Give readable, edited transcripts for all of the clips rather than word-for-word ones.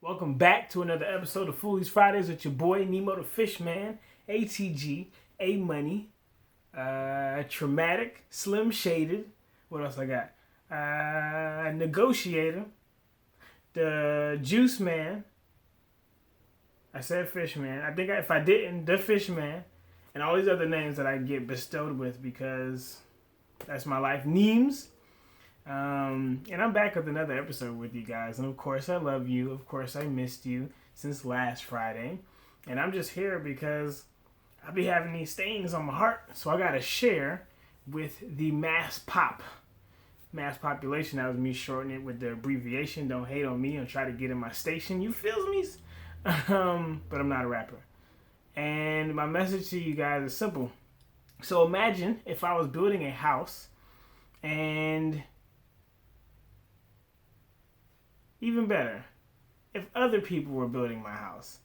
Welcome back to another episode of Foolies Fridays with your boy Nemo the Fishman, ATG, A Money, Traumatic, Slim Shaded. What else I got? Negotiator, the Juice Man. I said Fishman. I think if I didn't, the Fishman, and all these other names that I get bestowed with because that's my life. Neems. And I'm back with another episode with you guys. And of course, I love you. Of course, I missed you since last Friday. And I'm just here because I be having these things on my heart. So I got to share with the mass population. That was me shortening it with the abbreviation. Don't hate on me and try to get in my station. You feel me? But I'm not a rapper. And my message to you guys is simple. So imagine if I was building a house and even better, if other people were building my house.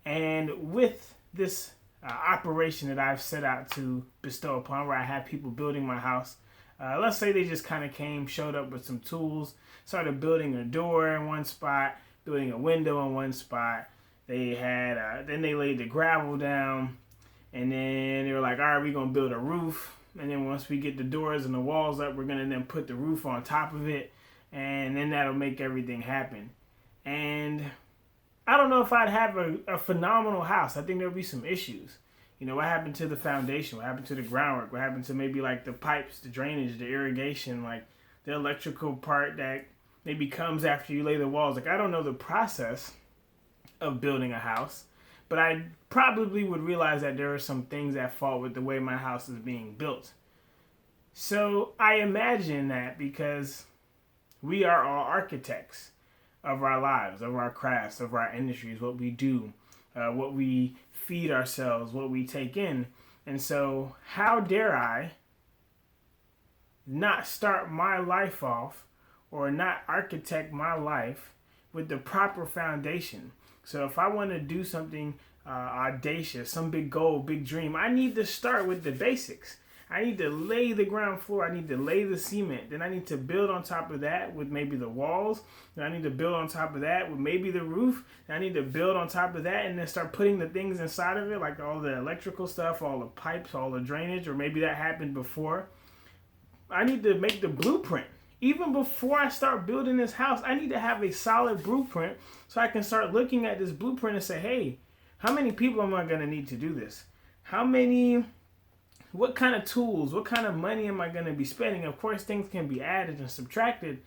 And with this operation that I've set out to bestow upon, where I have people building my house, let's say they just kind of showed up with some tools, started building a door in one spot, building a window in one spot. They had, then they laid the gravel down, and then they were like, all right, we're going to build a roof. And then once we get the doors and the walls up, we're going to then put the roof on top of it. And then that'll make everything happen. And I don't know if I'd have a phenomenal house. I think there'll be some issues. You know, what happened to the foundation? What happened to the groundwork? What happened to maybe like the pipes, the drainage, the irrigation, like the electrical part that maybe comes after you lay the walls? Like, I don't know the process of building a house, but I probably would realize that there are some things at fault with the way my house is being built. So I imagine that because we are all architects of our lives, of our crafts, of our industries, what we do, what we feed ourselves, what we take in. And so how dare I not start my life off or not architect my life with the proper foundation? So if I want to do something audacious, some big goal, big dream, I need to start with the basics. I need to lay the ground floor. I need to lay the cement. Then I need to build on top of that with maybe the walls. Then I need to build on top of that with maybe the roof. Then I need to build on top of that and then start putting the things inside of it, like all the electrical stuff, all the pipes, all the drainage, or maybe that happened before. I need to make the blueprint. Even before I start building this house, I need to have a solid blueprint so I can start looking at this blueprint and say, hey, how many people am I going to need to do this? What kind of tools, what kind of money am I going to be spending? Of course, things can be added and subtracted,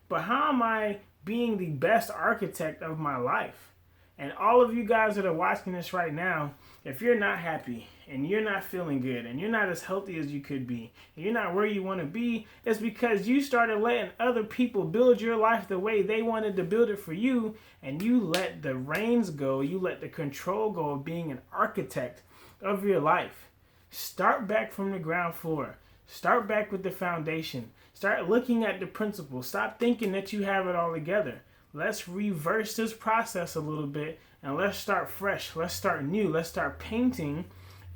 but how am I being the best architect of my life? And all of you guys that are watching this right now, if you're not happy and you're not feeling good and you're not as healthy as you could be, and you're not where you want to be, it's because you started letting other people build your life the way they wanted to build it for you, and you let the reins go, you let the control go of being an architect of your life. Start back from the ground floor. Start back with the foundation. Start looking at the principles. Stop thinking that you have it all together. Let's reverse this process a little bit and let's start fresh. Let's start new. Let's start painting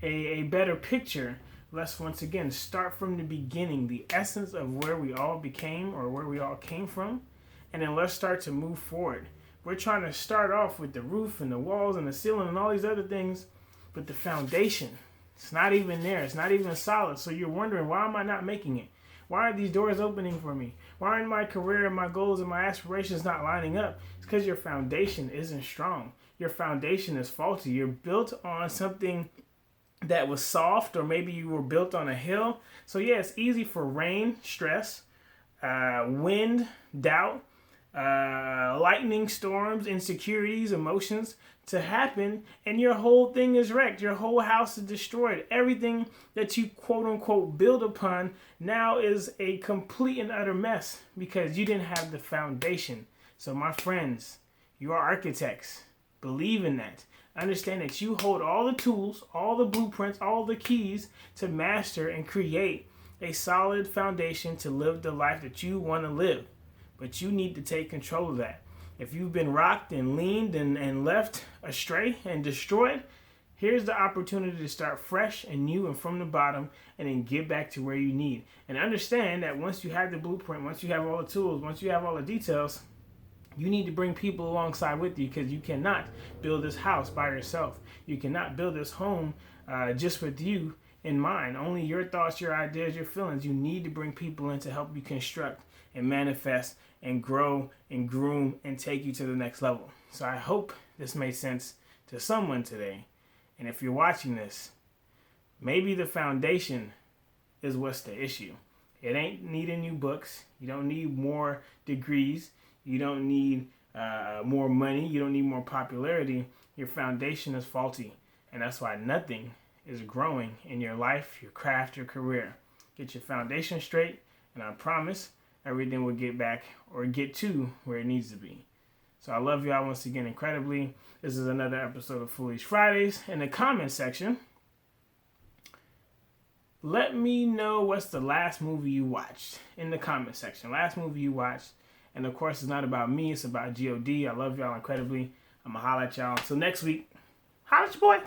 a better picture. Let's once again start from the beginning, the essence of where we all became or where we all came from, and then let's start to move forward. We're trying to start off with the roof and the walls and the ceiling and all these other things, but the foundation, it's not even there. It's not even solid. So you're wondering, why am I not making it? Why are these doors opening for me? Why are my career and my goals and my aspirations not lining up? It's because your foundation isn't strong. Your foundation is faulty. You're built on something that was soft, or maybe you were built on a hill. So yeah, it's easy for rain, stress, wind, doubt, lightning storms, insecurities, emotions to happen, and your whole thing is wrecked. Your whole house is destroyed. Everything that you quote unquote build upon now is a complete and utter mess because you didn't have the foundation. So my friends, you are architects. Believe in that. Understand that you hold all the tools, all the blueprints, all the keys to master and create a solid foundation to live the life that you want to live. But you need to take control of that. If you've been rocked and leaned and left astray and destroyed, here's the opportunity to start fresh and new and from the bottom and then get back to where you need. And understand that once you have the blueprint, once you have all the tools, once you have all the details, You need to bring people alongside with you, because you cannot build this house by yourself. You cannot build this home just with you in mind. Only your thoughts, your ideas, your feelings. You need to bring people in to help you construct and manifest and grow and groom and take you to the next level. So I hope this made sense to someone today. And if you're watching this, maybe the foundation is what's the issue. It ain't needing new books. You don't need more degrees. You don't need more money. You don't need more popularity. Your foundation is faulty. And that's why nothing is growing in your life, your craft, your career. Get your foundation straight, and I promise everything will get back or get to where it needs to be. So I love y'all once again incredibly. This is another episode of Foolies Fridays. In the comment section, let me know what's the last movie you watched. In the comment section, last movie you watched. And of course, it's not about me, it's about God. I love y'all incredibly. I'm gonna holla at y'all. Until next week, holla at your boy.